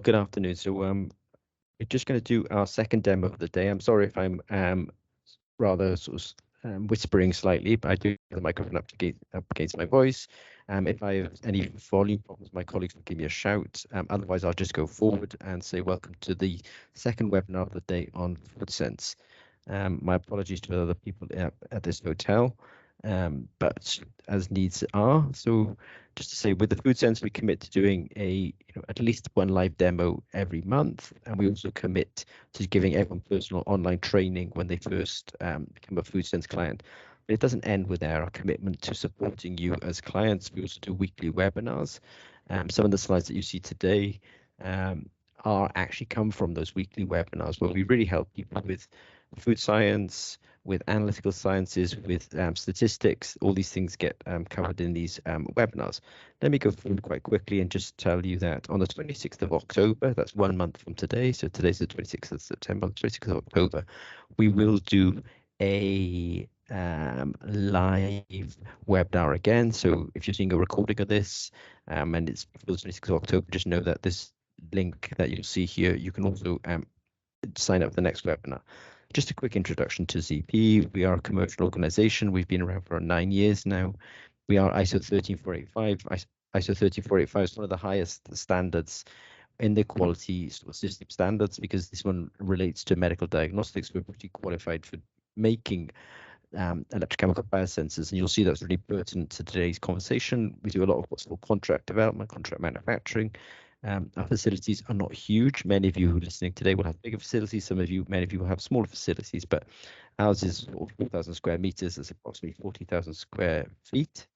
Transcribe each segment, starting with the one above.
good afternoon. We're just going to do our second demo of the day. I'm sorry if I'm rather sort of whispering slightly, but I do have the microphone up against my voice. If I have any volume problems, my colleagues will give me a shout. Otherwise, I'll just go forward and say welcome to the second webinar of the day on FoodSense. My apologies to other people at this hotel, but as needs are. So just to say, with the FoodSense, we commit to doing at least one live demo every month, and we also commit to giving everyone personal online training when they first become a FoodSense client. But it doesn't end with our commitment to supporting you as clients. We also do weekly webinars. Some of the slides that you see today are actually come from those weekly webinars where we really help people with food science, with analytical sciences, with statistics. All these things get covered in these webinars. Let me go through quite quickly and just tell you that on the 26th of October, that's 1 month from today, so today's the 26th of September, the 26th of October, we will do a live webinar again. So if you're seeing a recording of this and it's before the 26th of October, just know that this link that you'll see here, you can also sign up for the next webinar. Just a quick introduction to ZP. We are a commercial organization. We've been around for 9 years now. We are ISO 13485. ISO 13485 is one of the highest standards in the quality system standards because this one relates to medical diagnostics. We're pretty qualified for making electrochemical biosensors, and you'll see that's really pertinent to today's conversation. We do a lot of what's called contract development, contract manufacturing. Our facilities are not huge. Many of you who are listening today will have bigger facilities. Many of you will have smaller facilities, but ours is 4,000 square meters. That's approximately 40,000 square feet.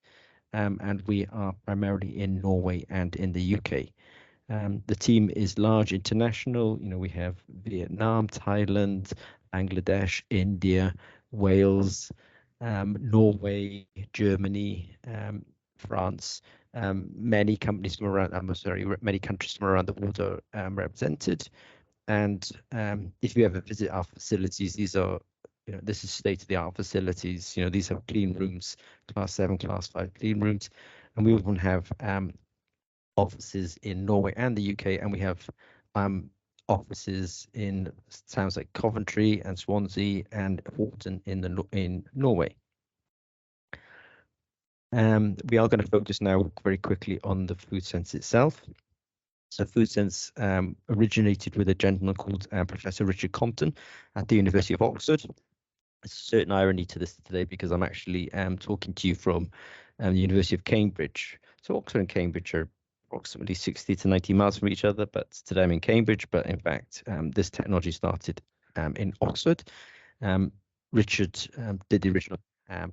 And we are primarily in Norway and in the UK. The team is large international. We have Vietnam, Thailand, Bangladesh, India, Wales, Norway, Germany, France. Many companies from around, many countries from around the world are represented. And if you ever visit our facilities, these are, this is state-of-the-art facilities. These have clean rooms, class 7, class 5 clean rooms, and we even have offices in Norway and the UK, and we have offices in towns like Coventry and Swansea and Horton in Norway. We are going to focus now very quickly on the FoodSense itself. So FoodSense originated with a gentleman called Professor Richard Compton at the University of Oxford. There's a certain irony to this today because I'm actually talking to you from the University of Cambridge. So Oxford and Cambridge are approximately 60 to 90 miles from each other, but today I'm in Cambridge. But in fact, this technology started in Oxford. Richard did the original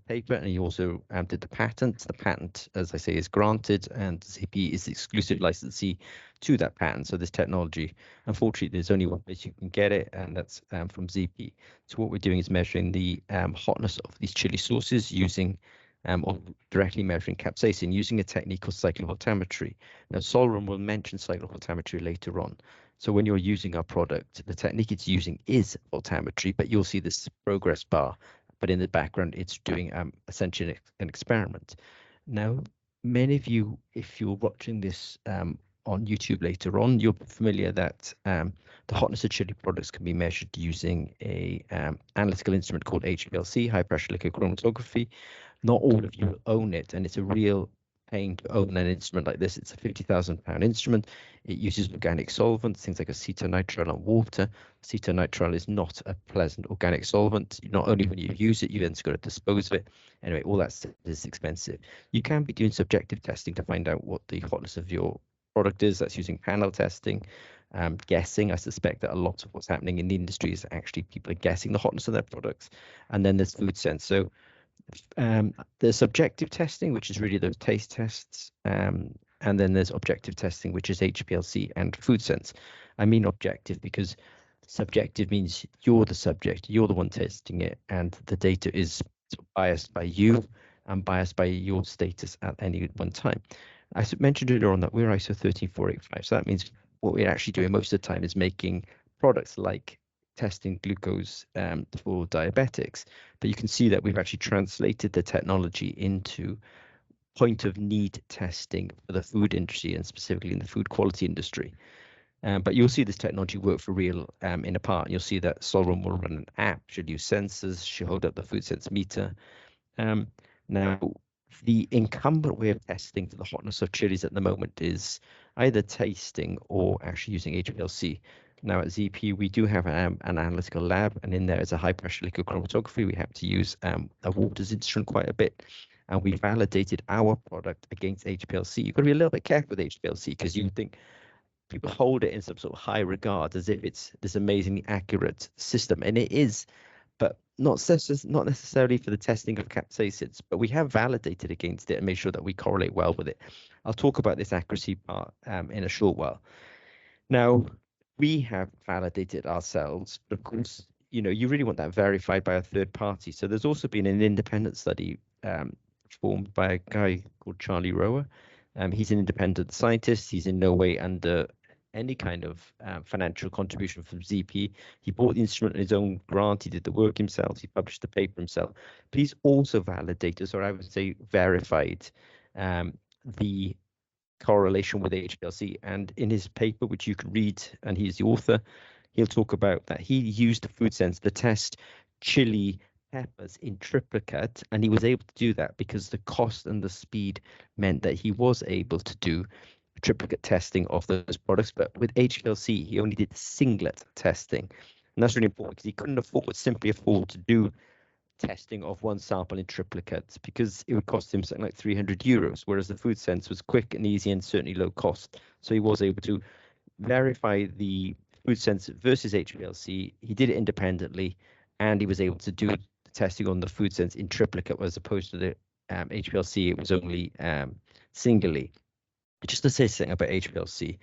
paper, and he also did the patent. The patent, as I say, is granted, and ZP is the exclusive licensee to that patent. So this technology, unfortunately, there's only one place you can get it, and that's from ZP. So what we're doing is measuring the hotness of these chili sauces using or directly measuring capsaicin using a technique called cyclovoltammetry. Now, Solron will mention cyclovoltammetry later on. So when you're using our product, the technique it's using is voltammetry, but you'll see this progress bar. But in the background, it's doing essentially an experiment. Now, many of you, if you're watching this on YouTube later on, you're familiar that the hotness of chili products can be measured using a analytical instrument called HPLC, high pressure liquid chromatography. Not all of you own it, and it's a real pain to own an instrument like this. It's a £50,000 instrument. It uses organic solvents, things like acetonitrile and water. Acetonitrile is not a pleasant organic solvent. Not only when you use it, you then got to dispose of it. Anyway, all that stuff is expensive. You can be doing subjective testing to find out what the hotness of your product is. That's using panel testing. Guessing. I suspect that a lot of what's happening in the industry is actually people are guessing the hotness of their products. And then there's FoodSense. So there's subjective testing, which is really those taste tests, and then there's objective testing, which is HPLC and FoodSense. I mean objective because subjective means you're the subject, you're the one testing it, and the data is biased by you and biased by your status at any one time. I mentioned earlier on that we're ISO 13485, so that means what we're actually doing most of the time is making products like testing glucose for diabetics, but you can see that we've actually translated the technology into point of need testing for the food industry and specifically in the food quality industry. But you'll see this technology work for real in a part. You'll see that Solron will run an app, should use sensors, should hold up the FoodSense meter. Um, Now, the incumbent way of testing for the hotness of chilies at the moment is either tasting or actually using HPLC. Now at ZP, we do have an analytical lab, and in there is a high pressure liquid chromatography. We have to use a waters instrument quite a bit, and we validated our product against HPLC. You've got to be a little bit careful with HPLC because you think people hold it in some sort of high regard as if it's this amazingly accurate system, and it is, but not necessarily for the testing of capsaicins, but we have validated against it and made sure that we correlate well with it. I'll talk about this accuracy part in a short while. Now, we have validated ourselves, but of course, you really want that verified by a third party. So there's also been an independent study performed by a guy called Charlie Rower. He's an independent scientist. He's in no way under any kind of financial contribution from ZP. He bought the instrument on his own grant. He did the work himself. He published the paper himself. But he's also validated, or I would say verified, the correlation with HPLC. And in his paper, which you can read, and he's the author, he'll talk about that he used FoodSense to test chili peppers in triplicate, and he was able to do that because the cost and the speed meant that he was able to do triplicate testing of those products. But with HPLC, he only did singlet testing. And that's really important because he couldn't simply afford to do testing of one sample in triplicates because it would cost him something like 300 euros, whereas the FoodSense was quick and easy and certainly low cost. So he was able to verify the FoodSense versus HPLC. He did it independently, and he was able to do the testing on the FoodSense in triplicate as opposed to the HPLC. It was only singly. Just to say something about HPLC,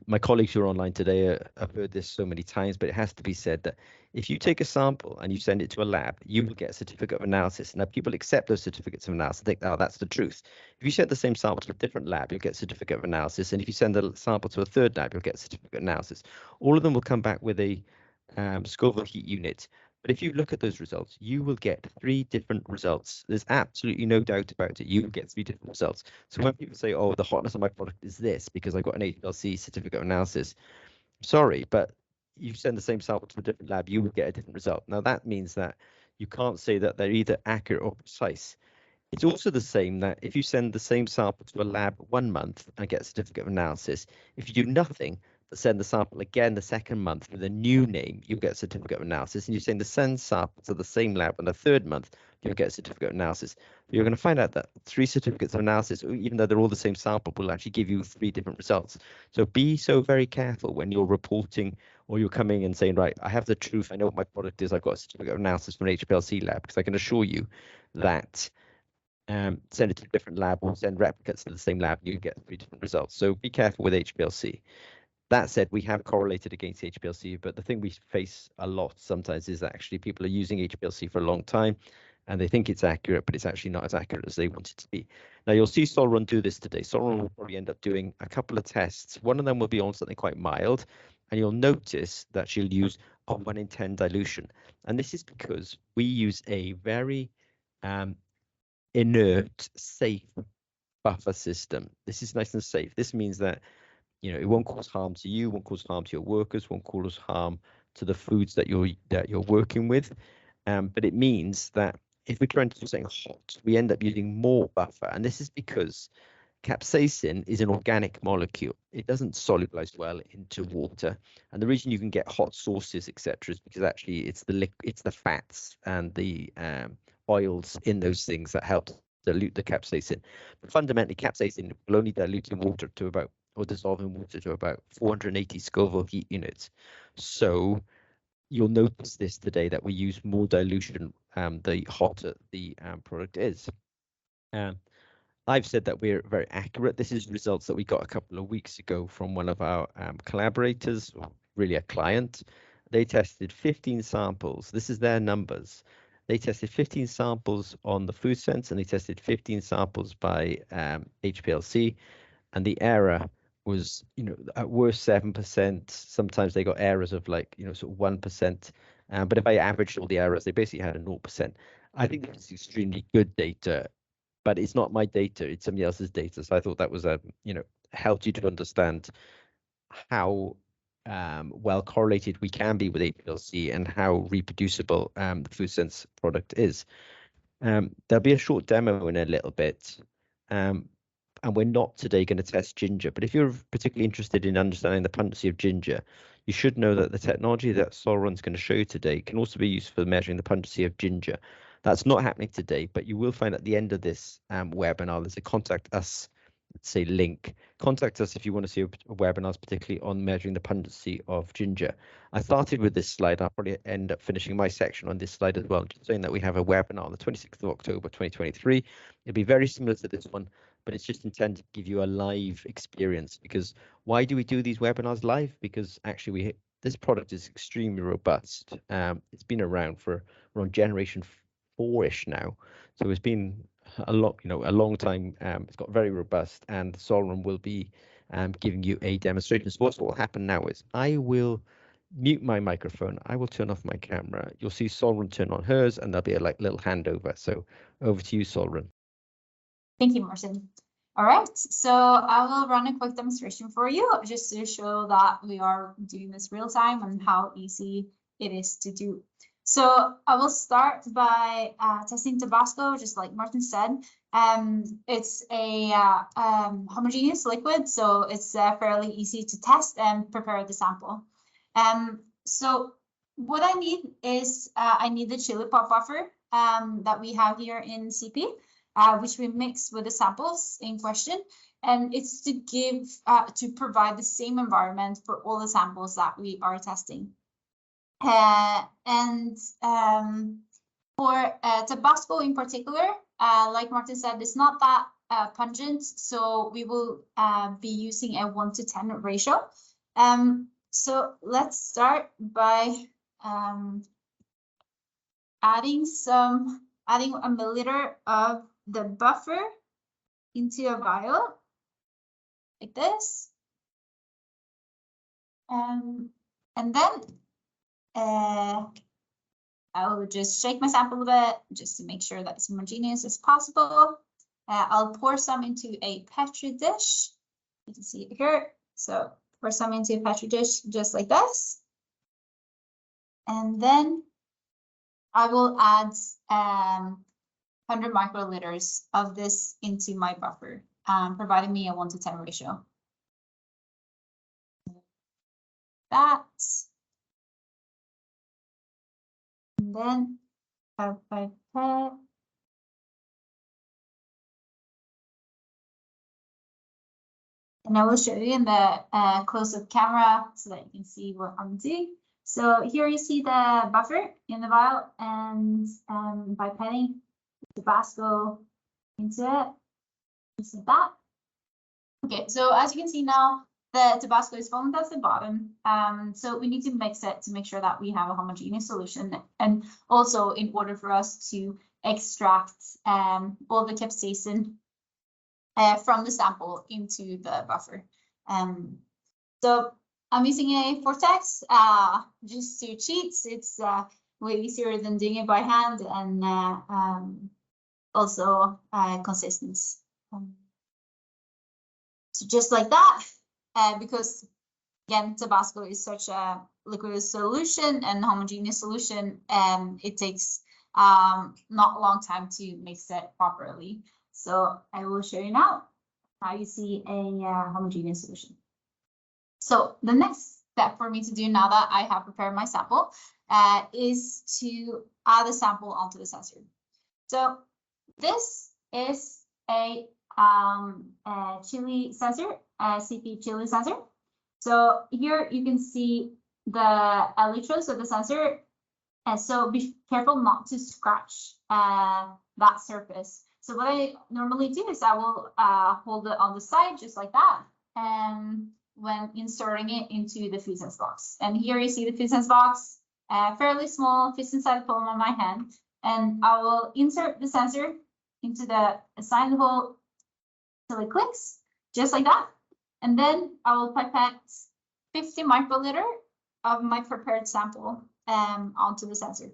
my colleagues who are online today have heard this so many times, but it has to be said that if you take a sample and you send it to a lab, you will get a certificate of analysis. Now, people accept those certificates of analysis. They think, oh, that's the truth. If you send the same sample to a different lab, you'll get a certificate of analysis. And if you send the sample to a third lab, you'll get a certificate of analysis. All of them will come back with a Scoville heat unit. But if you look at those results, you will get 3 different results. There's absolutely no doubt about it. You will get 3 different results. So when people say, oh, the hotness of my product is this because I got an HPLC certificate of analysis, sorry, but you send the same sample to a different lab, you will get a different result. Now, that means that you can't say that they're either accurate or precise. It's also the same that if you send the same sample to a lab 1 month and get a certificate of analysis, if you do nothing but send the sample again the 2nd month with a new name, you'll get a certificate of analysis. And you send the same sample to the same lab in the 3rd month, you'll get a certificate of analysis. But you're going to find out that 3 certificates of analysis, even though they're all the same sample, will actually give you 3 different results. So be so very careful when you're reporting or you're coming and saying, right, I have the truth, I know what my product is, I've got a certificate of analysis from an HPLC lab, because I can assure you that send it to a different lab or send replicates to the same lab, you get 3 different results. So be careful with HPLC. That said, we have correlated against HPLC, but the thing we face a lot sometimes is that actually people are using HPLC for a long time and they think it's accurate, but it's actually not as accurate as they want it to be. Now, you'll see Solron do this today. Solron will probably end up doing a couple of tests. One of them will be on something quite mild, and you'll notice that she'll use a 1 in 10 dilution. And this is because we use a very inert, safe buffer system. This is nice and safe. This means that it won't cause harm to you, won't cause harm to your workers, won't cause harm to the foods that you're working with. But it means that if we're trying to do something hot, we end up using more buffer, and this is because capsaicin is an organic molecule. It doesn't solubilize well into water, and the reason you can get hot sauces, etc., is because actually it's the fats and the oils in those things that help dilute the capsaicin. But fundamentally, capsaicin will only dilute in water to about, or dissolve in water to about 480 Scoville heat units. So you'll notice this today that we use more dilution the hotter the product is. I've said that we're very accurate. This is results that we got a couple of weeks ago from one of our collaborators, or really a client. They tested 15 samples. This is their numbers. They tested 15 samples on the FoodSense, and they tested 15 samples by HPLC, and the error was, at worst 7%. Sometimes they got errors of like, sort of 1%. But if I averaged all the errors, they basically had a 0%. I think that's extremely good data, but it's not my data, it's somebody else's data. So I thought that was helped you to understand how well correlated we can be with APLC and how reproducible the FoodSense product is. There'll be a short demo in a little bit, and we're not today going to test ginger, but if you're particularly interested in understanding the potency of ginger, you should know that the technology that Solron's going to show you today can also be used for measuring the potency of ginger. That's not happening today, but you will find at the end of this webinar, there's a contact us, let's say, link. Contact us if you want to see webinars, particularly on measuring the potency of ginger. I started with this slide. I'll probably end up finishing my section on this slide as well, just saying that we have a webinar on the 26th of October 2023. It'll be very similar to this one, but it's just intended to give you a live experience. Because why do we do these webinars live? Because actually this product is extremely robust. It's been around for around generation 4-ish now, so it's been a long time. It's got very robust, and Solron will be giving you a demonstration. So what will happen now is I will mute my microphone. I will turn off my camera. You'll see Solron turn on hers, and there'll be a little handover. So over to you, Solron. Thank you, Martin. All right, so I will run a quick demonstration for you just to show that we are doing this real time and how easy it is to do. So I will start by testing Tabasco, just like Martin said. It's a homogeneous liquid, so it's fairly easy to test and prepare the sample. So what I need is I need the chili pot buffer that we have here in CP, which we mix with the samples in question, and it's to give to provide the same environment for all the samples that we are testing. For Tabasco in particular, like Martin said, it's not that pungent, so we will be using a 1:10 ratio. So let's start by adding a milliliter of the buffer into a vial like this, and then I will just shake my sample a bit just to make sure that it's homogeneous as possible. I'll pour some into a Petri dish. You can see it here. So pour some into a Petri dish just like this. And then I will add 100 microliters of this into my buffer, providing me a 1:10 ratio. That. And then and I will show you in the close-up camera so that you can see what I'm doing. So here you see the buffer in the vial, and by putting Tabasco into it, just like that. Okay, so as you can see now, the Tabasco is falling down to the bottom. So we need to mix it to make sure that we have a homogeneous solution, and also in order for us to extract all the capsaicin from the sample into the buffer. So I'm using a Vortex just to cheat. It's way easier than doing it by hand, and also consistent. So just like that, because again, Tabasco is such a liquid solution and homogeneous solution, and it takes not a long time to mix it properly. So I will show you now how you see a homogeneous solution. So the next step for me to do now that I have prepared my sample is to add a sample onto the sensor. So this is a chili sensor, CP chili sensor. So here you can see the electrodes of the sensor, and so be careful not to scratch that surface. So what I normally do is I will hold it on the side just like that, and when inserting it into the FoodSense box. And here you see the FoodSense box, fairly small, fits inside the palm of my hand, and I will insert the sensor into the assigned hole till it clicks, just like that. And then I will pipette 50 microliter of my prepared sample onto the sensor.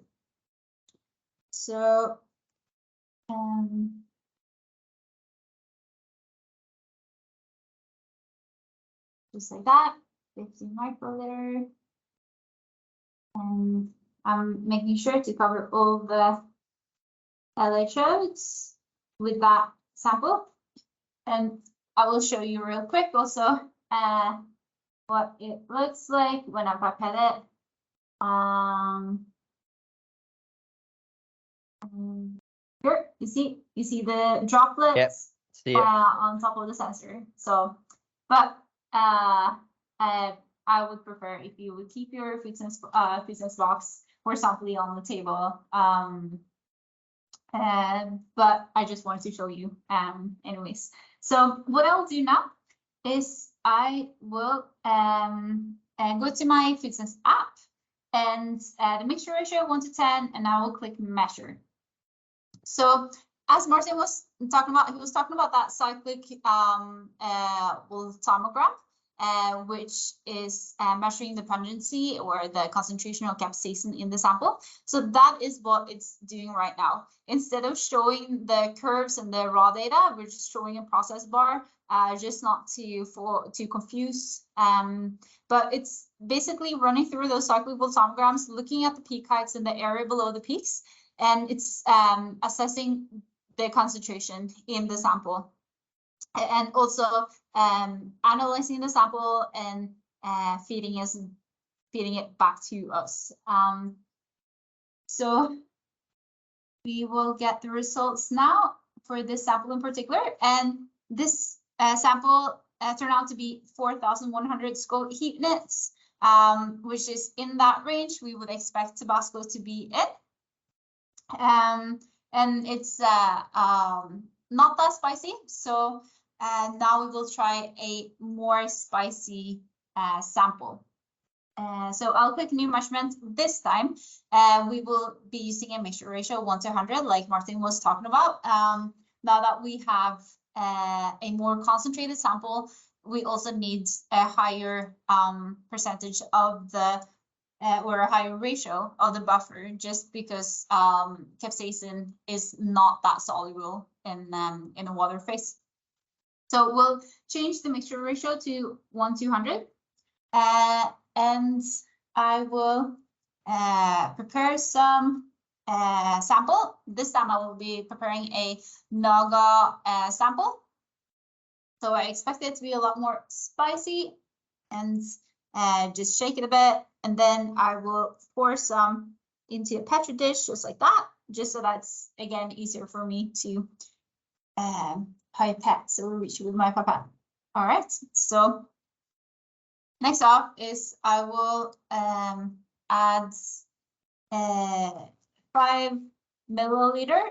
So just like that. 50 microliter. And I'm making sure to cover all the electrodes with that sample. And I will show you real quick also what it looks like when I pipette it. Here you see the droplets on top of the sensor. So, but I would prefer if you would keep your FoodSense box horizontally on the table. But I just wanted to show you anyways. So what I'll do now is I will go to my FoodSense app and the mixture ratio 1 to 10, and I will click measure. So as Martin was talking about, he was talking about that cyclic voltammogram, which is measuring the pungency or the concentration of capsaicin in the sample. So that is what it's doing right now. Instead of showing the curves and the raw data, we're just showing a process bar, just not to confuse. But it's basically running through those cyclic voltammograms, looking at the peak heights and the area below the peaks, and it's assessing the concentration in the sample, and also analyzing the sample and feeding it back to us. So we will get the results now for this sample in particular, and this sample turned out to be 4,100 Scoville heat units, which is in that range we would expect Tabasco to be in. And it's not that spicy, so now we will try a more spicy sample. So I'll click new measurement. This time we will be using a mixture ratio 1 to 100, like Martin was talking about. Now that we have a more concentrated sample, we also need a higher percentage of the or a higher ratio of the buffer, just because capsaicin is not that soluble in a water phase. So we'll change the mixture ratio to 1 to 100, and I will prepare some sample. This time I will be preparing a Naga sample. So I expect it to be a lot more spicy, and just shake it a bit, and then I will pour some into a Petri dish just like that, just so that's again easier for me to pipette. So we'll reach with my pipette. All right, so next up is I will add 5 milliliter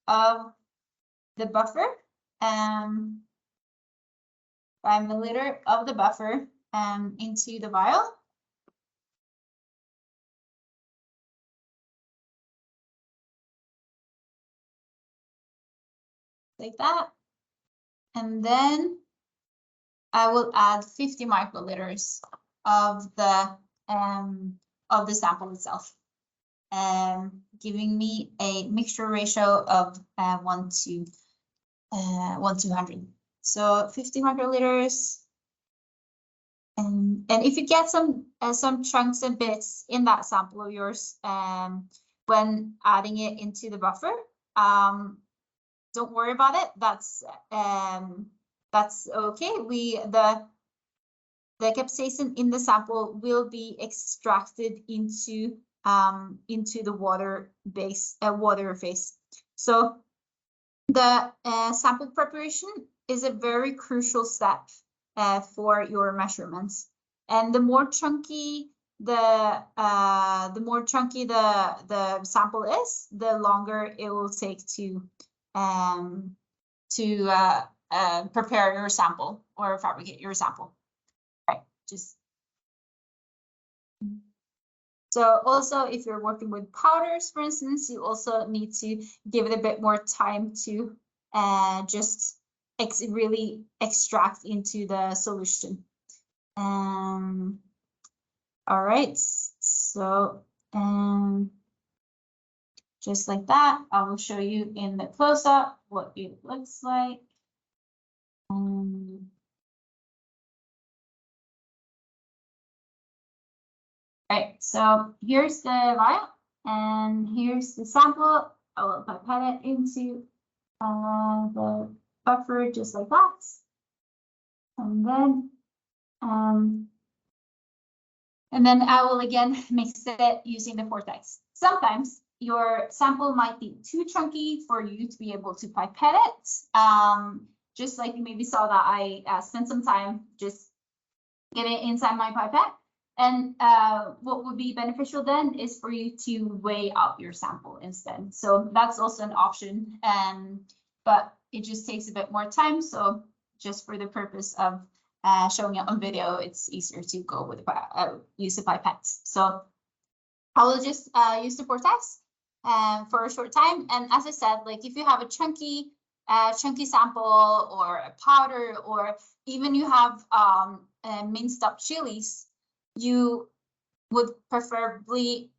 of the buffer, 5 milliliter of the buffer into the vial. Like that. And then I will add 50 microliters of the sample itself, giving me a mixture ratio of 1 to 100. So 50 microliters. And if you get some chunks and bits in that sample of yours when adding it into the buffer, don't worry about it. That's okay. The capsaicin in the sample will be extracted into the water phase. So the sample preparation is a very crucial step for your measurements, and the more chunky the sample is, the longer it will take to prepare your sample or fabricate your sample. Right, just so also if you're working with powders, for instance, you also need to give it a bit more time to just really extract into the solution. All right, so just like that, I will show you in the close-up what it looks like. right, so here's the vial, and here's the sample. I will pipette it into the buffer just like that. And then I will again mix it using the vortex. Sometimes your sample might be too chunky for you to be able to pipette it. Just like you maybe saw that I spent some time just getting it inside my pipette. And what would be beneficial then is for you to weigh out your sample instead. So that's also an option, but it just takes a bit more time. So just for the purpose of showing it on video, it's easier to go with use the pipettes. So I will just use the vortex for a short time. And as I said, like if you have a chunky sample or a powder, or even you have minced up chilies, you would preferably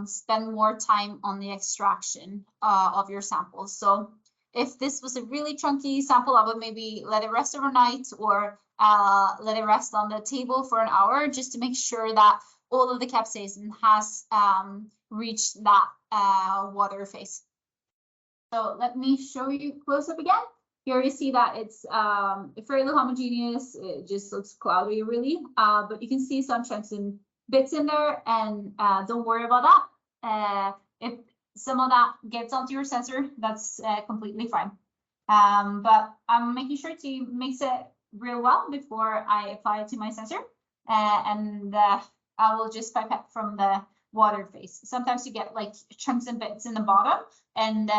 spend more time on the extraction of your sample. So if this was a really chunky sample, I would maybe let it rest overnight, or let it rest on the table for an hour, just to make sure that all of the capsaicin has reached that water phase. So let me show you close up again. Here you see that it's fairly homogeneous. It just looks cloudy really, but you can see some chunks and bits in there, and don't worry about that. If some of that gets onto your sensor, that's completely fine. But I'm making sure to mix it real well before I apply it to my sensor, and I will just pipette from the water phase. Sometimes you get like chunks and bits in the bottom, and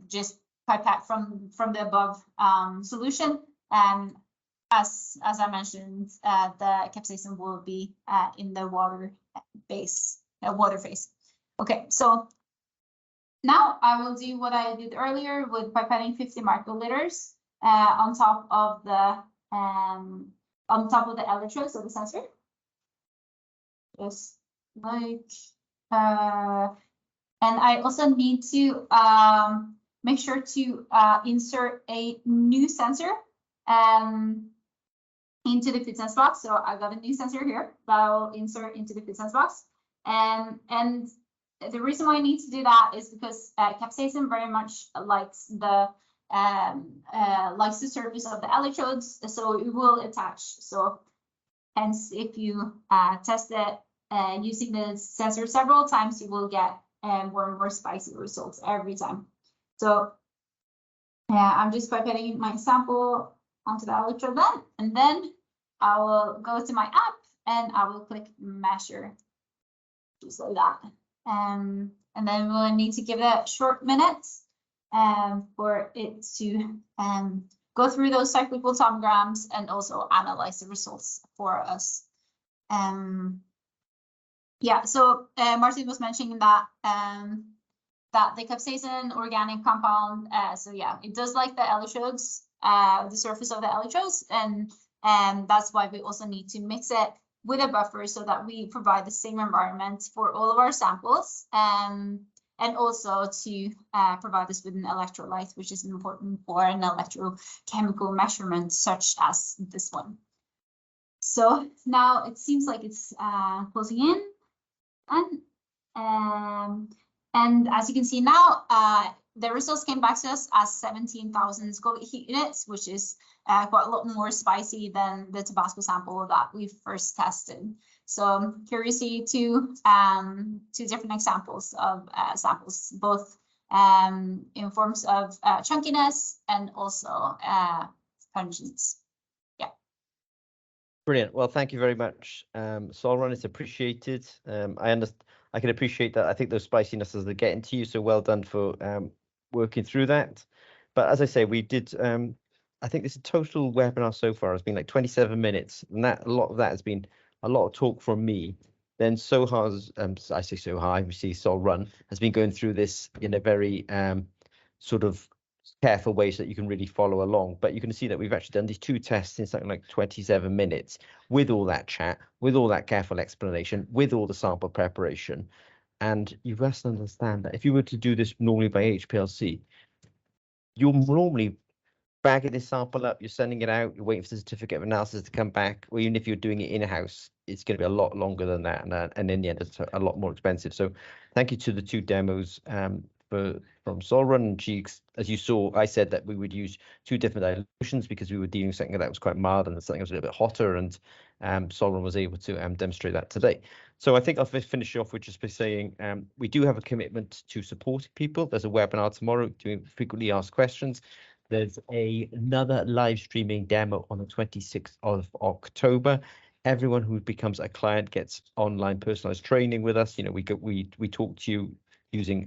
just pipette from the above solution. And as I mentioned, the capsaicin will be in the water phase. Okay, so now I will do what I did earlier with pipetting 50 microliters on top of the electrodes of the sensor. Just like, and I also need to make sure to insert a new sensor into the FoodSense box. So I got a new sensor here that I'll insert into the FoodSense box. And the reason why I need to do that is because capsaicin very much likes the surface of the electrodes, so it will attach. So hence, if you test it using the sensor several times, you will get more and more spicy results every time. So I'm just pipetting my sample onto the electrode then, and then I will go to my app and I will click measure, just like that. And then we'll need to give it a short minute for it to go through those cyclic voltammograms and also analyze the results for us. Yeah, so Martin was mentioning that that the capsaicin organic compound, so yeah, it does like the electrodes, the surface of the electrodes, and that's why we also need to mix it with a buffer so that we provide the same environment for all of our samples, and also to provide us with an electrolyte, which is important for an electrochemical measurement such as this one. So now it seems like it's closing in, and as you can see now, the results came back to us as 17,000 Scoville heat units, which is quite a lot more spicy than the Tabasco sample that we first tested. So here you see two different examples of samples, both in forms of chunkiness and also pungence. Yeah. Brilliant. Well, thank you very much, Solron. It's appreciated. I can appreciate that. I think those spicinesses are getting to you, so well done for working through that. But as I say, we did, I think this total webinar so far has been like 27 minutes, and that a lot of that has been a lot of talk from me. Then Soha's, I say Soha, we see Solron has been going through this in a very sort of careful way so that you can really follow along. But you can see that we've actually done these two tests in something like 27 minutes with all that chat, with all that careful explanation, with all the sample preparation. And you must understand that if you were to do this normally by HPLC, you're normally bagging this sample up, you're sending it out, you're waiting for the certificate of analysis to come back, or even if you're doing it in-house, it's going to be a lot longer than that, and in the end, it's a lot more expensive. So thank you to the two demos from Solrun. And as you saw, I said that we would use two different dilutions because we were dealing with something that was quite mild and something that was a little bit hotter, and Solrun was able to demonstrate that today. So I think I'll finish off with just by saying we do have a commitment to supporting people. There's a webinar tomorrow doing frequently asked questions. There's another live streaming demo on the 26th of October. Everyone who becomes a client gets online personalized training with us. You know, we talk to you using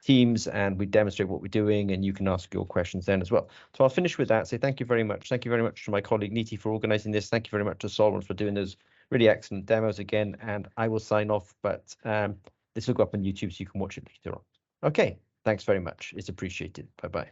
Teams, and we demonstrate what we're doing, and you can ask your questions then as well. So I'll finish with that. Say thank you very much. Thank you very much to my colleague Niti for organizing this. Thank you very much to Solomon for doing those really excellent demos again. And I will sign off, but this will go up on YouTube so you can watch it later on. Okay, thanks very much. It's appreciated. Bye-bye.